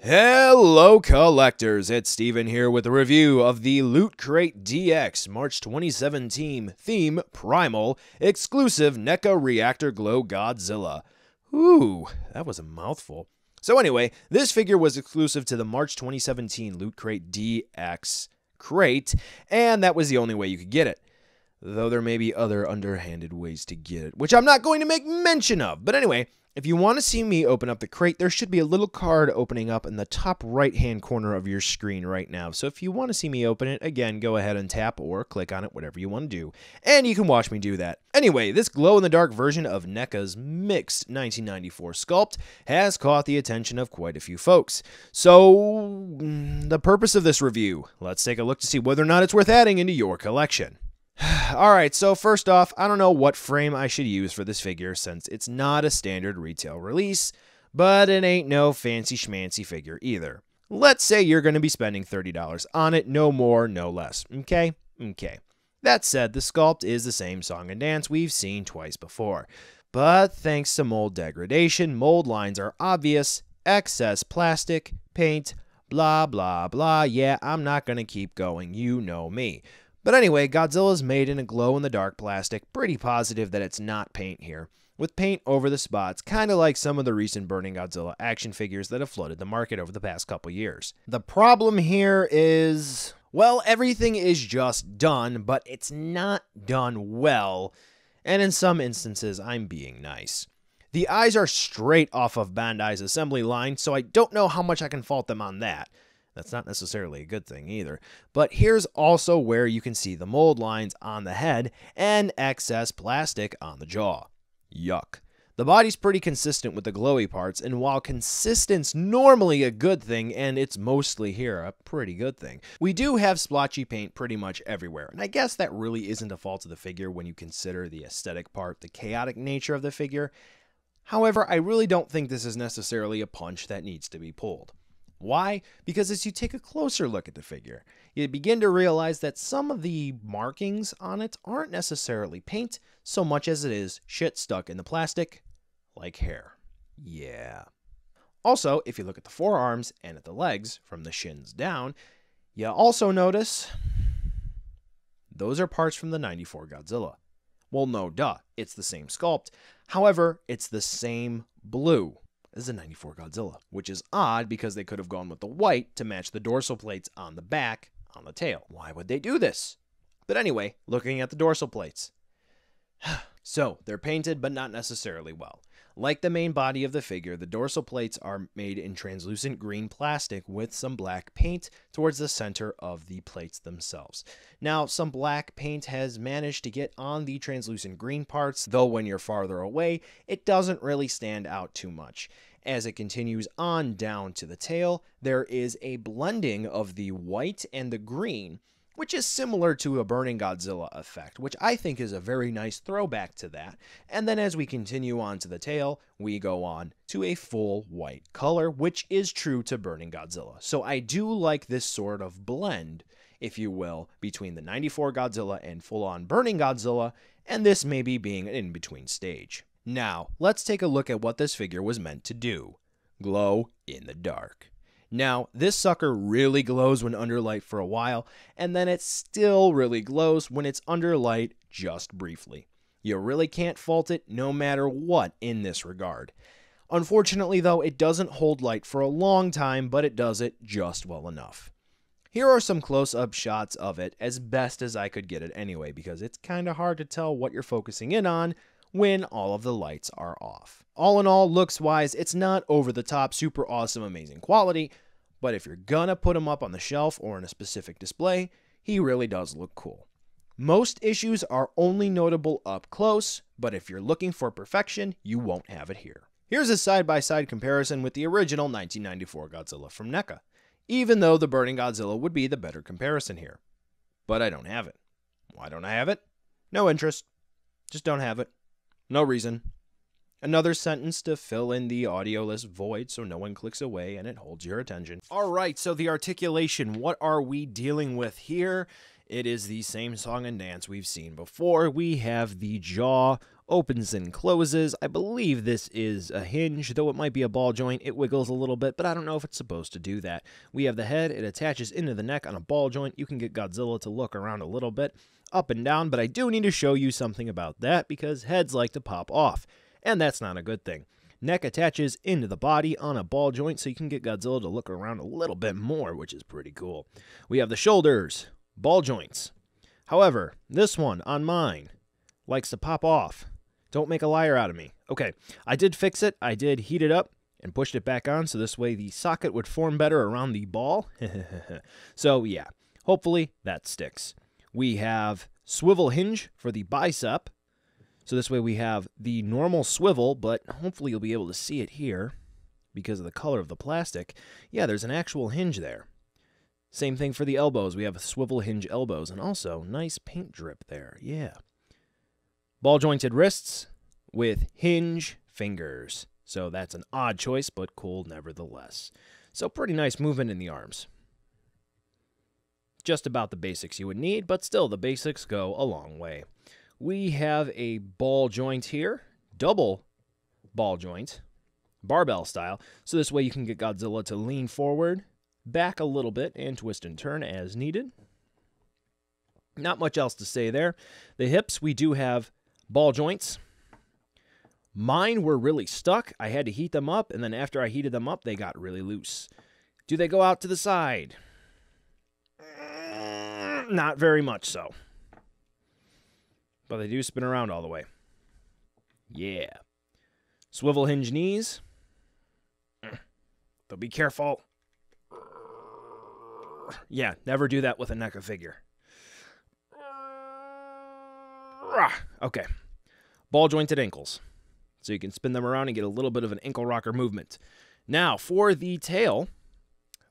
Hello collectors, it's Steven here with a review of the Loot Crate DX March 2017 theme Primal exclusive NECA Reactor Glow Godzilla. Ooh, that was a mouthful. So anyway, this figure was exclusive to the March 2017 Loot Crate DX crate, and that was the only way you could get it. Though there may be other underhanded ways to get it, which I'm not going to make mention of. But anyway, if you want to see me open up the crate, there should be a little card opening up in the top right-hand corner of your screen right now. So if you want to see me open it, again, go ahead and tap or click on it, whatever you want to do. And you can watch me do that. Anyway, this glow-in-the-dark version of NECA's mixed 1994 Sculpt has caught the attention of quite a few folks. So, the purpose of this review, let's take a look to see whether or not it's worth adding into your collection. Alright, so first off, I don't know what frame I should use for this figure since it's not a standard retail release, but it ain't no fancy schmancy figure either. Let's say you're going to be spending $30 on it, no more, no less, okay? Okay. That said, the sculpt is the same song and dance we've seen twice before, but thanks to mold degradation, mold lines are obvious, excess plastic, paint, blah blah blah, yeah, I'm not going to keep going, you know me. But anyway, Godzilla's made in a glow-in-the-dark plastic, pretty positive that it's not paint here, with paint over the spots, kinda like some of the recent Burning Godzilla action figures that have flooded the market over the past couple years. The problem here is, well, everything is just done, but it's not done well, and in some instances, I'm being nice. The eyes are straight off of Bandai's assembly line, so I don't know how much I can fault them on that. That's not necessarily a good thing either. But here's also where you can see the mold lines on the head and excess plastic on the jaw. Yuck. The body's pretty consistent with the glowy parts, and while consistent's normally a good thing, and it's mostly here a pretty good thing, we do have splotchy paint pretty much everywhere, and I guess that really isn't a fault of the figure when you consider the aesthetic part, the chaotic nature of the figure. However, I really don't think this is necessarily a punch that needs to be pulled. Why? Because as you take a closer look at the figure, you begin to realize that some of the markings on it aren't necessarily paint so much as it is shit stuck in the plastic, like hair. Yeah. Also, if you look at the forearms and at the legs from the shins down, you also notice those are parts from the 94 Godzilla. Well, no, duh, it's the same sculpt. However, it's the same blue. This is a 94 Godzilla, which is odd because they could have gone with the white to match the dorsal plates on the back on the tail. Why would they do this? But anyway, looking at the dorsal plates. So, they're painted but not necessarily well. Like the main body of the figure, the dorsal plates are made in translucent green plastic with some black paint towards the center of the plates themselves. Now, some black paint has managed to get on the translucent green parts, though when you're farther away, it doesn't really stand out too much. As it continues on down to the tail, there is a blending of the white and the green, which is similar to a Burning Godzilla effect, which I think is a very nice throwback to that. And then as we continue on to the tail, we go on to a full white color, which is true to Burning Godzilla. So I do like this sort of blend, if you will, between the 94 Godzilla and full-on Burning Godzilla, and this maybe being an in-between stage. Now, let's take a look at what this figure was meant to do. Glow in the dark. Now, this sucker really glows when under light for a while, and then it still really glows when it's under light just briefly. You really can't fault it no matter what in this regard. Unfortunately though, it doesn't hold light for a long time, but it does it just well enough. Here are some close-up shots of it as best as I could get it anyway, because it's kinda hard to tell what you're focusing in on when all of the lights are off. All in all, looks-wise, it's not over-the-top, super awesome, amazing quality, but if you're gonna put him up on the shelf or in a specific display, he really does look cool. Most issues are only notable up close, but if you're looking for perfection, you won't have it here. Here's a side-by-side comparison with the original 1994 Godzilla from NECA, even though the Burning Godzilla would be the better comparison here. But I don't have it. Why don't I have it? No interest. Just don't have it. No reason. Another sentence to fill in the audioless void so no one clicks away and it holds your attention. Alright, so the articulation, what are we dealing with here? It is the same song and dance we've seen before. We have the jaw opens and closes. I believe this is a hinge, though it might be a ball joint. It wiggles a little bit, but I don't know if it's supposed to do that. We have the head. It attaches into the neck on a ball joint. You can get Godzilla to look around a little bit up and down, but I do need to show you something about that because heads like to pop off, and that's not a good thing. Neck attaches into the body on a ball joint, so you can get Godzilla to look around a little bit more, which is pretty cool. We have the shoulders, ball joints. However, this one on mine likes to pop off. Don't make a liar out of me. Okay, I did fix it. I did heat it up and pushed it back on, so this way the socket would form better around the ball. So yeah, hopefully that sticks. We have swivel hinge for the bicep. So this way we have the normal swivel, but hopefully you'll be able to see it here because of the color of the plastic. Yeah, there's an actual hinge there. Same thing for the elbows. We have swivel hinge elbows, and also nice paint drip there. Yeah. Ball jointed wrists with hinge fingers. So that's an odd choice, but cool nevertheless. So pretty nice movement in the arms. Just about the basics you would need, but still the basics go a long way. We have a ball joint here, double ball joint, barbell style. So this way you can get Godzilla to lean forward, back a little bit, and twist and turn as needed. Not much else to say there. The hips, we do have ball joints. Mine were really stuck. I had to heat them up, and then after I heated them up, they got really loose. Do they go out to the side? Not very much so. But they do spin around all the way. Yeah. Swivel hinge knees. But be careful. Yeah, never do that with a NECA figure. Okay. Ball jointed ankles. So you can spin them around and get a little bit of an ankle rocker movement. Now, for the tail,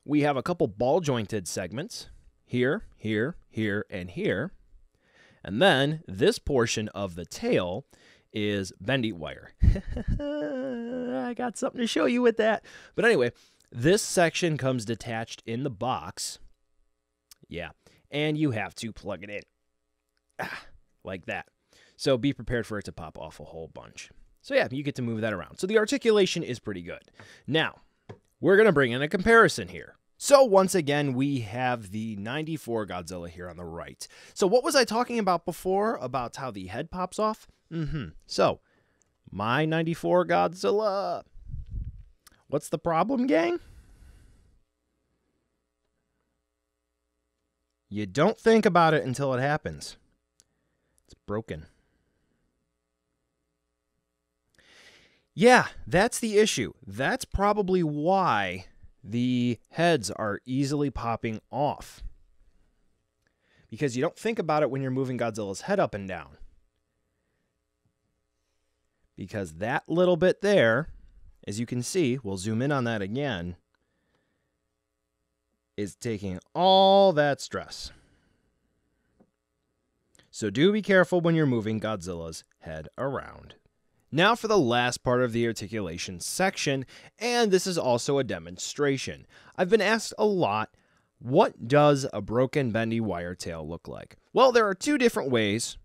we have a couple ball jointed segments. Here, here, here, and here. And then this portion of the tail is bendy wire. I got something to show you with that. But anyway, this section comes detached in the box. Yeah. And you have to plug it in. Like that. So be prepared for it to pop off a whole bunch. So yeah, you get to move that around. So the articulation is pretty good. Now, we're going to bring in a comparison here. So once again, we have the 94 Godzilla here on the right. So what was I talking about before about how the head pops off? So, my 94 Godzilla. What's the problem, gang? You don't think about it until it happens. It's broken. Yeah, that's the issue. That's probably why the heads are easily popping off. Because you don't think about it when you're moving Godzilla's head up and down. Because that little bit there, as you can see, we'll zoom in on that again, is taking all that stress. So do be careful when you're moving Godzilla's head around. Now for the last part of the articulation section, and this is also a demonstration. I've been asked a lot, what does a broken bendy wire tail look like? Well, there are two different ways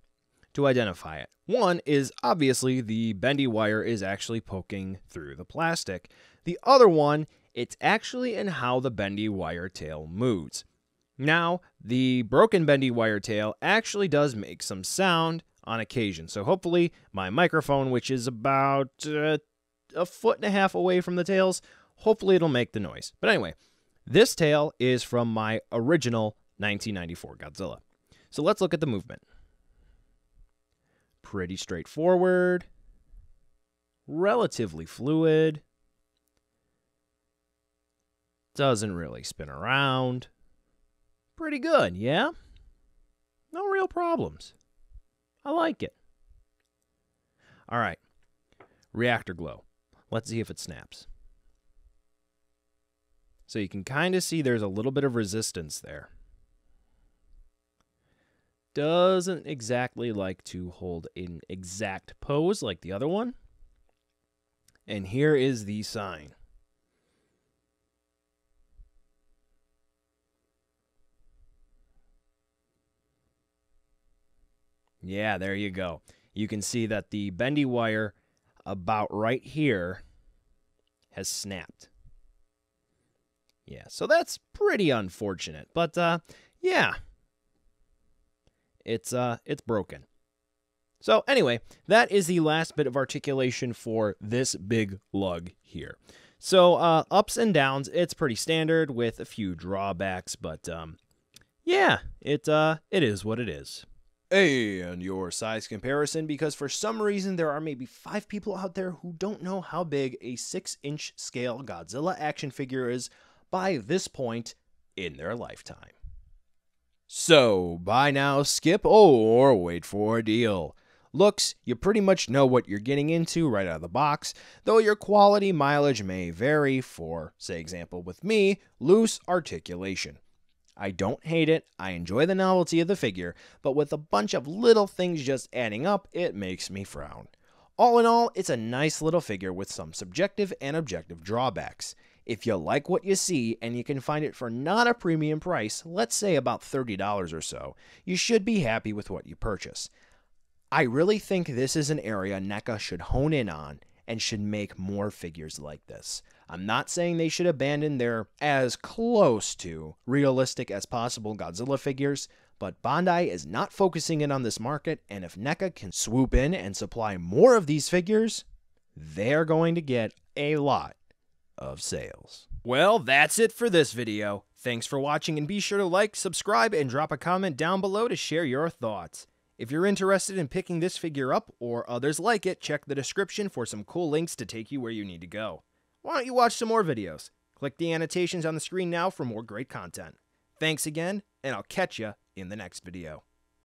to identify it. One is obviously the bendy wire is actually poking through the plastic. The other one, it's actually in how the bendy wire tail moves. Now, the broken bendy wire tail actually does make some sound on occasion. So hopefully my microphone, which is about a foot and a half away from the tails, hopefully it'll make the noise. But anyway, this tail is from my original 1994 Godzilla. So let's look at the movement. Pretty straightforward, relatively fluid, doesn't really spin around. Pretty good, yeah? No real problems. I like it. All right, reactor glow. Let's see if it snaps. So you can kind of see there's a little bit of resistance there. Doesn't exactly like to hold an exact pose like the other one. And here is the sign. Yeah, there you go. you can see that the bendy wire about right here has snapped. Yeah, so that's pretty unfortunate, but yeah, it's broken. So anyway, that is the last bit of articulation for this big lug here. So ups and downs, it's pretty standard with a few drawbacks, but yeah, it is what it is. And your size comparison, because for some reason there are maybe 5 people out there who don't know how big a 6-inch scale Godzilla action figure is by this point in their lifetime. So, buy now, skip, or wait for a deal. Looks, you pretty much know what you're getting into right out of the box, though your quality mileage may vary for, say example with me, loose articulation. I don't hate it, I enjoy the novelty of the figure, but with a bunch of little things just adding up, it makes me frown. All in all, it's a nice little figure with some subjective and objective drawbacks. If you like what you see and you can find it for not a premium price, let's say about $30 or so, you should be happy with what you purchase. I really think this is an area NECA should hone in on and should make more figures like this. I'm not saying they should abandon their as close to realistic as possible Godzilla figures, but Bandai is not focusing in on this market, and if NECA can swoop in and supply more of these figures, they're going to get a lot of sales. Well, that's it for this video. Thanks for watching, and be sure to like, subscribe, and drop a comment down below to share your thoughts. If you're interested in picking this figure up or others like it, check the description for some cool links to take you where you need to go. Why don't you watch some more videos? Click the annotations on the screen now for more great content. Thanks again, and I'll catch you in the next video.